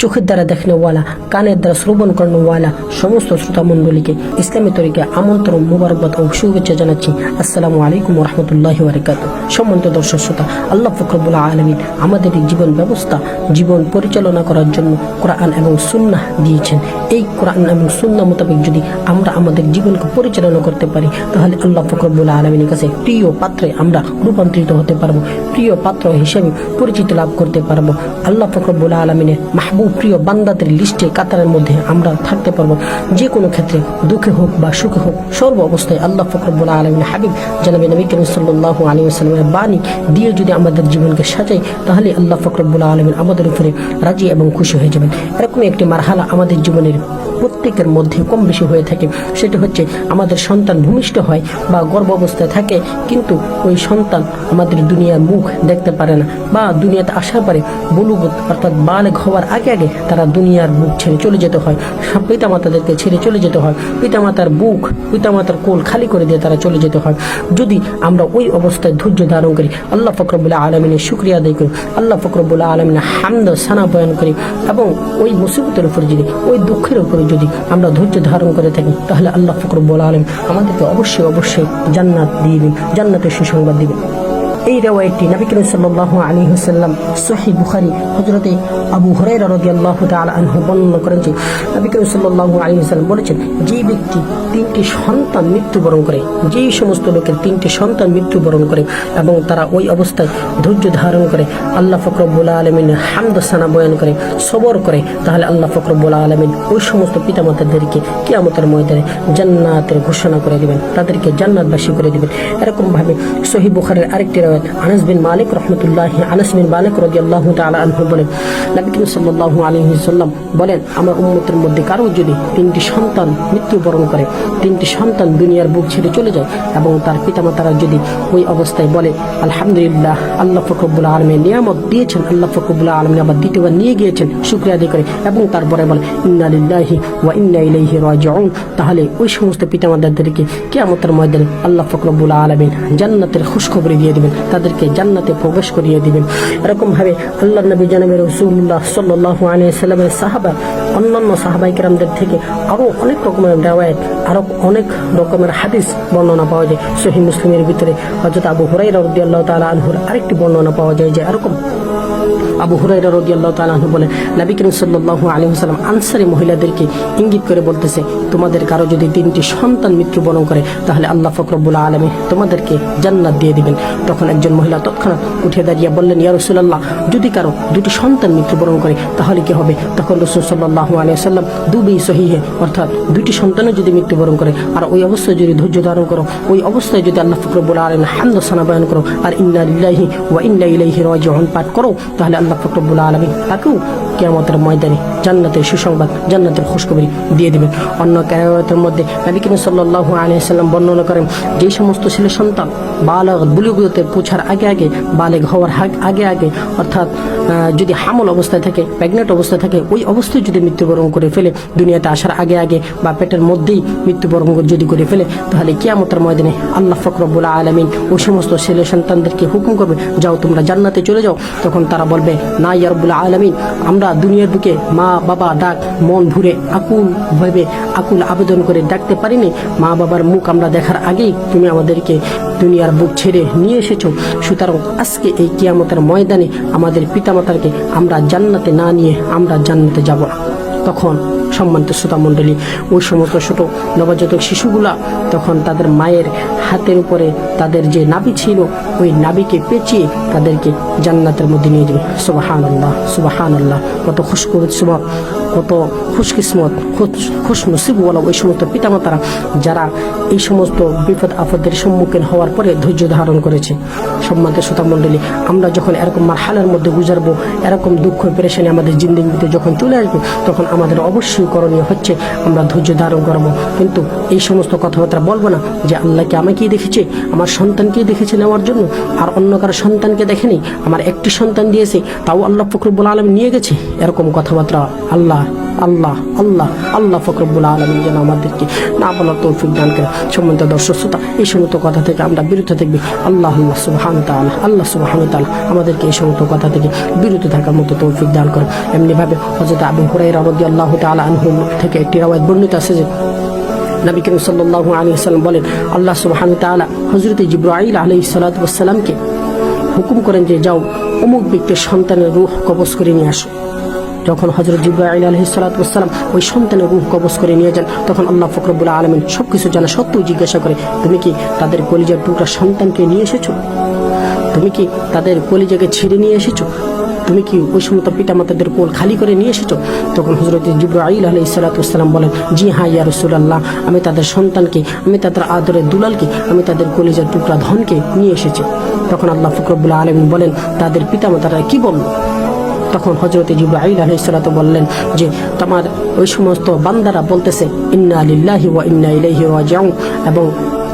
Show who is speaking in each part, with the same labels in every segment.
Speaker 1: চোখের দ্বারা দেখনেওয়ালা, কানের দ্বারা শ্রবণ করানোওয়ালা সমস্ত শ্রোতা মণ্ডলীকে ইসলামী তরিকে আমন্ত্রণ, মুবারকবাদ ও শুভেচ্ছা জানাচ্ছি। আসসালামু আলাইকুম ওয়া রাহমাতুল্লাহি ওয়া বারাকাতুহু। সম্মানিত দর্শক শ্রোতা, আল্লাহ পাক রব্বুল আলামিন আমাদের এই জীবন ব্যবস্থা, জীবন পরিচালনা করার জন্য কোরআন এবং সুন্নাহ দিয়েছেন। এই কোরআন এবং সুন্নাহ মোতাবেক যদি আমরা আমাদের জীবনকে পরিচালনা করতে পারি, তাহলে আল্লাহ পাক রব্বুল আলামিনের কাছে প্রিয় পাত্রে আমরা রূপান্তরিত হতে পারবো, প্রিয় পাত্র হিসেবে পরিচিতি লাভ করতে পারবো। আল্লাহ পাক রব্বুল আলামিনের মাহবুব প্রিয় বান্দাদের লিস্টে কাতারের মধ্যে আমরা থাকতে পারবো। যে কোনো ক্ষেত্রে দুঃখে হোক বা সুখে হোক, সর্ব অবস্থায় আল্লাহ পাক রব্বুল আলামিনের হাবিব জনাবে নবী করিম সাল্লাল্লাহু আলাইহি ওয়াসাল্লামের বাণী দিয়ে যদি আমাদের জীবনকে সাজাই, তাহলে আল্লাহ পাক রব্বুল আলামিন আমাদের উপরে রাজি এবং খুশি হয়ে যাবেন। এরকমই একটি মারহালা আমাদের জীবনের প্রত্যেকের মধ্যে কম বেশি হয়ে থাকে। সেটা হচ্ছে আমাদের সন্তান ভূমিষ্ঠ হয় বা গর্ভ অবস্থায় থাকে, কিন্তু ওই সন্তান আমাদের দুনিয়ার মুখ দেখতে পারে না, বা দুনিয়াতে আসার পরে বুলুগত অর্থাৎ বালেগ হওয়ার আগে আগে তারা দুনিয়ার বুক ছেড়ে চলে যেতে হয়, পিতামাতাদেরকে ছেড়ে চলে যেতে হয়, পিতামাতার বুক, পিতামাতার কোল খালি করে দিয়ে তারা চলে যেতে হয়। যদি আমরা ওই অবস্থায় ধৈর্য ধারণ করি, আল্লাহ পাক রব্বুল আলামিনের শুকরিয়া আদায় করি, আল্লাহ পাক রব্বুল আলামিনের হামদ সানা বয়ান করি, এবং ওই মুসিবতের উপরে যদি, ওই দুঃখের উপরে যদি আমরা ধৈর্য ধারণ করে থাকি, তাহলে আল্লাহ পাক রব্বুল আলামিন আমাদেরকে অবশ্যই অবশ্যই জান্নাত দিবেন, জান্নাতের সুসংবাদ দিবেন। এই রিওয়ায়াতটি নবী করিম সাল্লাল্লাহু আলাইহি ওয়াসাল্লাম সহিহ বুখারী হযরতে আবু হুরায়রা রাদিয়াল্লাহু তাআলা আনহু বর্ণনা করেন যে নবী করিম সাল্লাল্লাহু আলাইহি ওয়াসাল্লাম বলেছেন, যে ব্যক্তি 3টি সন্তান মৃত্যুবরণ করে, যেই সমস্ত লোকের 3টি সন্তান মৃত্যুবরণ করে এবং তারা ওই অবস্থায় ধৈর্য ধারণ করে, আল্লাহ পাক রব্বুল আলামিনের হামদ সানা বয়ান করে, সবর করে, তাহলে আল্লাহ পাক রব্বুল আলামিন ওই সমস্ত পিতামাতাদেরকে কিয়ামতের ময়দানে জান্নাতের ঘোষণা করে দিবেন, তাদেরকে জান্নাতবাসী করে দিবেন। এরকম ভাবে সহিহ বুখারীর আরেকটি রিওয়ায়াত আনাস বিন মালিক রাদিয়াল্লাহু তাআলা আনহু বলেন, নবী করিম সাল্লাল্লাহু আলাইহি ওয়াসাল্লাম বলেন, আমার উম্মতের মধ্যে কারো যদি 3টি সন্তান মৃত্যুবরণ করে, 3টি সন্তান দুনিয়ার বুক ছেড়ে চলে যায়, এবং তার পিতামাতারা যদি ওই অবস্থায় বলে আলহামদুলিল্লাহ, আল্লাহ পাক রব্বুল আলামিন নিয়ামত দিয়েছেন, আল্লাহ পাক রব্বুল আলামিন আবার দ্বিতীয়বার নিয়ে গিয়েছেন, শুকরিয়া আদায় করে, এবং তারপরে বলে ইন্না লিল্লাহি ওয়া ইন্না ইলাইহি রাজিউন, তাহলে ওই সমস্ত পিতামাতাদেরকে কিয়ামতের ময়দানে আল্লাহ পাক রব্বুল আলামিন জান্নাতের খুশখবরি দিয়ে দিবেন, তাদেরকে জান্নাতে প্রবেশ করিয়ে দিবেন। এরকম ভাবে আল্লাহর নবী জনাবে রাসূলুল্লাহ সাল্লাল্লাহু আলাইহি ওয়াসাল্লামের সাহাবা, অন্যান্য সাহাবায়ে কেরামদের থেকে আরো অনেক রকমের রিওয়ায়াত, আরো অনেক রকমের হাদিস বর্ণনা পাওয়া যায়। সহিহ মুসলিমের ভিতরে হযরত আবু হুরায়রা রাদিয়াল্লাহু তাআলা আনহুর আরেকটি বর্ণনা পাওয়া যায় যে এরকম আবু হুরায়রা রাদিয়াল্লাহু তাআলা আনহু বলেন, নবী করিম সাল্লাল্লাহু আলাইহি ওয়াসাল্লাম আনসারী মহিলাদেরকে ইঙ্গিত করে বলতেছে, তোমাদের কারো যদি 3টি সন্তান মৃত্যুবরণ করে, তাহলে আল্লাহ পাক রব্বুল আলামিন তোমাদেরকে জান্নাত দিয়ে দিবেন। তখন একজন মহিলা তৎক্ষণাৎ উঠে দাঁড়িয়ে বললেন, ইয়া রাসূলুল্লাহ, যদি কারো 2টি সন্তান মৃত্যুবরণ করে তাহলে কি হবে? তখন রাসূল সাল্লাল্লাহু আলাইহি ওয়াসাল্লাম দুবি সহিহে, অর্থাৎ 2টি সন্তানও যদি মৃত্যুবরণ করে আর ওই অবস্থায় যদি ধৈর্য ধারণ করো, ওই অবস্থায় যদি আল্লাহ পাক রব্বুল আলামিন হামদ সানা বয়ান করো আর ইন্না লিল্লাহি ওয়া ইন্না ইলাইহি রাজিউন পাঠ করো, তাহলে আল্লাহ পাক রব্বুল আলামিন তাকেও কিয়ামতের ময়দানে জান্নাতের সুসংবাদ, জান্নাতের খুশখবরি দিয়ে দিবেন। অন্য কিয়ামতের মধ্যে নবী করিম সাল্লাল্লাহু আলাইহি ওয়াসাল্লাম বর্ণনা করেন, যে সমস্ত ছেলে সন্তান বালেগ বুলুগতে পৌঁছার আগে আগে, বালেগ হওয়ার আগে আগে, অর্থাৎ যদি হামল অবস্থায় থাকে, প্রেগনেন্ট অবস্থায় থাকে, ওই অবস্থায় যদি মৃত্যুবরণ করে ফেলে, দুনিয়াতে আসার আগে আগে বা পেটের মধ্যেই মৃত্যুবরণ যদি করে ফেলে, তাহলে কিয়ামতের ময়দানে আল্লাহ পাক রব্বুল আলামিন ওই সমস্ত ছেলে সন্তানদেরকে হুকুম করবে, যাও তোমরা জান্নাতে চলে যাও। তখন তারা বলবে, না ইয়া রাব্বুল আলামিন, আমরা দুনিয়ার বুকে মা বাবা ডাক মন ভরে আকুল ভাবে আকুল আবেদন করে ডাকতে পারিনি, মা বাবার মুখ আমরা দেখার আগেই তুমি আমাদেরকে দুনিয়ার বুক ছেড়ে নিয়ে এসেছো, সুতরাং আজকে এই কিয়ামতের ময়দানে আমাদের পিতামাতাকে আমরা জান্নাতে না নিয়ে আমরা জান্নাতে যাব না। তখন সম্মানিত শ্রোতা মণ্ডলী, ওই সমস্ত ছোট নবজাতক শিশুগুলা তখন তাদের মায়ের হাতের উপরে তাদের যে নাভি ছিল, ওই নাভিকে পেঁচিয়ে তাদেরকে জান্নাতের মধ্যে নিয়ে যাবে। সুবহানাল্লাহ, সুবহানাল্লাহ, কত খুশকিসমত, কত খুশকিসমত, খুশনসিবওয়ালা ওই সমস্ত পিতামাতারা যারা এই সমস্ত বিপদ আপদের সম্মুখীন হওয়ার পরে ধৈর্য ধারণ করেছে। সম্মানিত শ্রোতা মণ্ডলী, আমরা যখন এরকম মারহালার মধ্যে গুজারবো, এরকম দুঃখ পেরেশানি আমাদের জিন্দেগিতে যখন চলে আসবে, তখন আমাদের অবশ্যই করণীয় হচ্ছে আমরা ধৈর্য ধারণ করবো। কিন্তু এই সমস্ত কথাবার্তা বলবো না যে আল্লাহকে আমাকেই দেখেছে, আমার সন্তানকেই দেখেছে নেওয়ার জন্য, আর অন্য কারো সন্তানকে দেখেনি, আমার একটি সন্তান দিয়েছে, তাও আল্লাহ পাক রব্বুল আলামিন নিয়ে গেছে, এরকম কথাবার্তা আল্লাহ আল্লাহ আল্লাহ আল্লাহ পাক রব্বুল আলামিন যেন আমাদেরকে না বলার তৌফিক দান করে। সম্মানিত দর্শক শ্রোতা, এই সমস্ত কথা থেকে আমরা বিরত থাকবি। আল্লাহ সুবহানাহু ওয়া তাআলা আমাদেরকে এই সমস্ত কথা থেকে বিরত থাকার মতো তৌফিক দান করে। এমনিভাবে হযরত আবু হুরায়রা রাদিয়াল্লাহু তাআলা আনহু থেকে একটি রাওয়ায়াত বর্ণিত আছে যে নবী করিম সাল্লাল্লাহু আলাইহি ওয়াসাল্লাম বলেন, আল্লাহ সুবহানাহু ওয়া তাআলা হযরত জিবরাইল আলাইহিস সালাতু ওয়াস সালামকে হুকুম করেন যে যাও অমুক ব্যক্তির সন্তানের রূহ কবজ করে নিয়ে আসো। যখন হযরত জিবরাইল আলাইহিস সালাতু ওয়াস সালাম ওই সন্তানের রূহ কবজ করে নিয়ে যান, তখন আল্লাহ পাক রব্বুল আলামিন সবকিছু জানা সত্ত্বেও জিজ্ঞাসা করে, তুমি কি তাদের কলিজার টুকরা সন্তানকে নিয়ে এসেছো? তুমি কি তাদের কলিজাকে ছিঁড়ে নিয়ে এসেছো? তুমি কি ওই সমস্ত পিতামাতাদের কোল খালি করে নিয়ে এসেছো? তখন হযরত জিবরাইল আলাইহিস সালাতু ওয়াস সালাম বলেন, জি হ্যাঁ ইয়া রাসূলুল্লাহ, আমি তাদের সন্তানকে, আমি তাদের আদরের দুলালকে, আমি তাদের কলিজার টুকরা ধনকে নিয়ে এসেছি। তখন আল্লাহ পাক রব্বুল আলামিন বলেন, তাদের পিতামাতারা কি বলল? তখন হযরত জিবরাইল আলাইহিস সালাতু বললেন যে তোমার ওই সমস্ত বান্দারা বলতেছে ইন্না লিল্লাহি ওয়া ইন্না ইলাইহি রাজিউন, এবং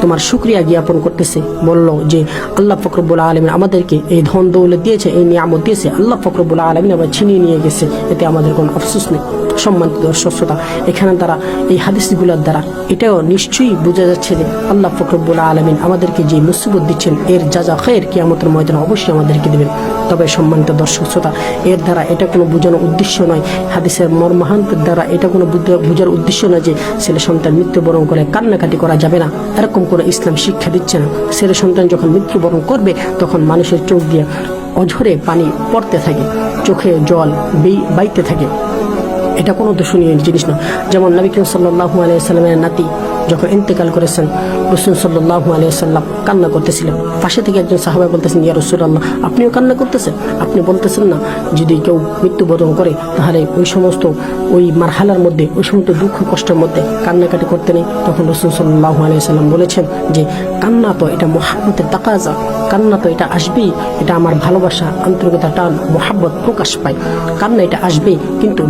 Speaker 1: তোমার শুকরিয়া জ্ঞাপন করতেছে। বলল যে আল্লাহ পাক রব্বুল আলামিন আমাদেরকে এই ধন দৌলত দিয়েছে, এই নিয়ামত দিয়েছে, আল্লাহ পাক রব্বুল আলামিন আবার ছিনিয়ে নিয়ে গেছে, এতে আমাদের কোনো আফসোস নেই। সম্মানিত দর্শক শ্রোতা, এখানে দ্বারা এই হাদিসগুলোর দ্বারা এটাও নিশ্চয়ই বোঝা যাচ্ছে যে আল্লাহ পাক রব্বুল আলামিন আমাদেরকে যে মুসিবত দিচ্ছেন এর যা খায়ের কিয়ামতের ময়দানে অবশ্যই আমাদেরকে দেবেন। তবে সম্মানিত দর্শক শ্রোতা, এর দ্বারা এটা কোনো বোঝানোর উদ্দেশ্য নয়, হাদিসের মর্মাহান্তের দ্বারা এটা কোনো বোঝার উদ্দেশ্য নয় যে ছেলে সন্তান মৃত্যুবরণ করে কান্নাকাটি করা যাবে না, এরকম কোনো ইসলাম শিক্ষা দিচ্ছে না। ছেলে সন্তান যখন মৃত্যুবরণ করবে তখন মানুষের চোখ দিয়ে অঝরে পানি পড়তে থাকে, চোখে জল বাইতে থাকে, এটা কোনো দর্শনীয় জিনিস না। যেমন নবী করিম সাল্লাল্লাহু আলাইহি ওয়াসাল্লামের নাতি যখন ইন্তেকাল করেছেন, রাসূল সাল্লাল্লাহু আলাইহি ওয়াসাল্লাম কান্না করতেছিলেন। পাশে থেকে একজন সাহাবা বলতেছেন, ইয়া রাসূলুল্লাহ, আপনিও কান্না করতেছেন? আপনি বলতেছেন না যদি কেউ মৃত্যুবরণ করে তাহলে ওই সমস্ত ওই মারহালার মধ্যে, ওই সমস্ত দুঃখ কষ্টের মধ্যে কান্নাকাটি করতে নেই? তখন রাসূল সাল্লাল্লাহু আলাইহি ওয়াসাল্লাম বলেছেন যে কান্না তো এটা মুহাব্বতের তাকাজা, কান্না তো এটা আসবেই, এটা আমার ভালোবাসা, আন্তরিকতা, টান, মুহাব্বত প্রকাশ পায়, কান্না এটা আসবেই। কিন্তু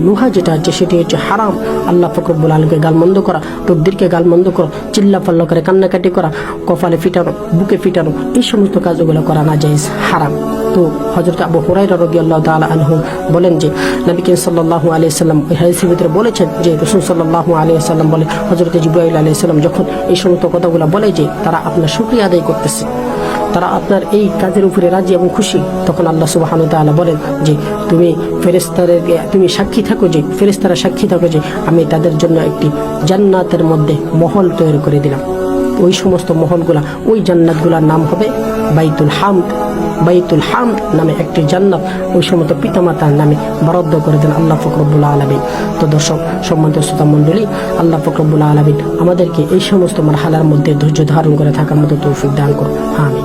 Speaker 1: নুহা যেটা আছে সেটি হচ্ছে হারাম। আল্লাহ পাক রব্বুল আলামিনকে গালমন্দ করা, তকদীরকে গালমন্দ করা, চিল্লা পাল্লা করে কান্নাকাটি করা, কপালে ফিটানো, বুকে ফিটানো, এই সমস্ত কাজগুলো করা নাজায়েজ, হারাম। তো হযরত আবু হুরায়রা রাদিয়াল্লাহু তাআলা আনহু বলেন যে নবী করিম সাল্লাল্লাহু আলাইহি ওয়াসাল্লাম ওই হাদিসের ভিতরে বলেছেন যে রাসূল সাল্লাল্লাহু আলাইহি ওয়াসাল্লাম বলে হযরত জিবরাইল আলাইহিস সালাম যখন এই সমস্ত কথাগুলো বলে যে তারা আপনার শুকরিয়া আদায় করতেছে, তারা আপনার এই কাজের উপরে রাজি এবং খুশি, তখন আল্লাহ সুবহানাহু ওয়া তাআলা বলেন যে তুমি সাক্ষী থাকো, যে ফেরেশতারা সাক্ষী থাকো যে আমি তাদের জন্য একটি জান্নাতের মধ্যে মহল তৈরি করে দিলাম। ওই সমস্ত মহলগুলা, ওই জান্নাতগুলার নাম হবে বাইতুল হামদ। বাইতুল হামদ নামে একটি জান্নাত ওই সমস্ত পিতামাতার নামে বরাদ্দ করে দেন আল্লাহ পাক রব্বুল আলামিন। তো দর্শক, সম্মানিত শ্রোতা মণ্ডলী, আল্লাহ পাক রব্বুল আলামিন আমাদেরকে এই সমস্ত মারহালার মধ্যে ধৈর্য ধারণ করে থাকার মতো তৌফিক দান করুন। আমিন।